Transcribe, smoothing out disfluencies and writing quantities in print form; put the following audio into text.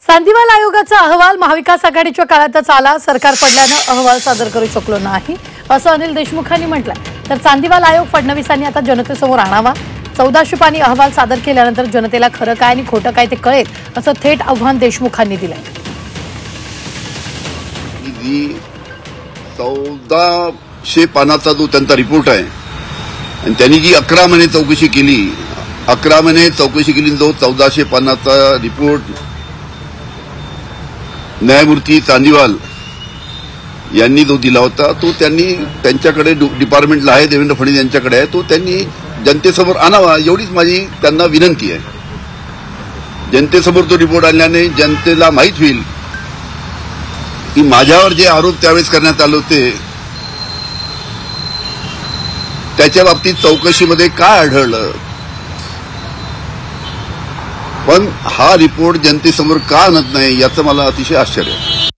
चांदीवाल आयोगाचा अहवाल महाविकास आघाडीच्या काळातच आला, सरकार पडल्याने अहवाल सादर करू शकलो नाही असं अनिल देशमुखांनी म्हटलंय। तर चांदीवाल आयोग फडणवीसांनी आता जनतेसमोर आणावा। 1400 पानी अहवाल सादर केल्यानंतर जनतेला खरं काय आणि खोटं काय ते कळेल असं थेट आव्हान देशमुखांनी दिलंय। 1400 पानाचा जो त्यांचा रिपोर्ट आहे आणि त्यांनी जी 11 महिने चौकशी केली, 11 महिने चौकशी केली, जो 1400 पानाचा रिपोर्ट न्यायमूर्ती चांदीवाल यांनी जो दिला होता तो त्यांनी त्यांच्याकडे डिपार्टमेंटला आहे, देवेंद्र फडणवीस यांच्याकडे आहे, तो त्यांनी जनतेसमोर आणावा एवढीच माझी त्यांना विनंती आहे। जनतेसमोर तो रिपोर्ट आणल्याने जनतेला माहीत होईल की माझ्यावर जे आरोप त्यावेळेस करण्यात आले होते त्याच्या बाबतीत चौकशीमध्ये काय आढळलं। पण हा रिपोर्ट जनतेसमोर का आणत नाही याचं मला अतिशय आश्चर्य आहे।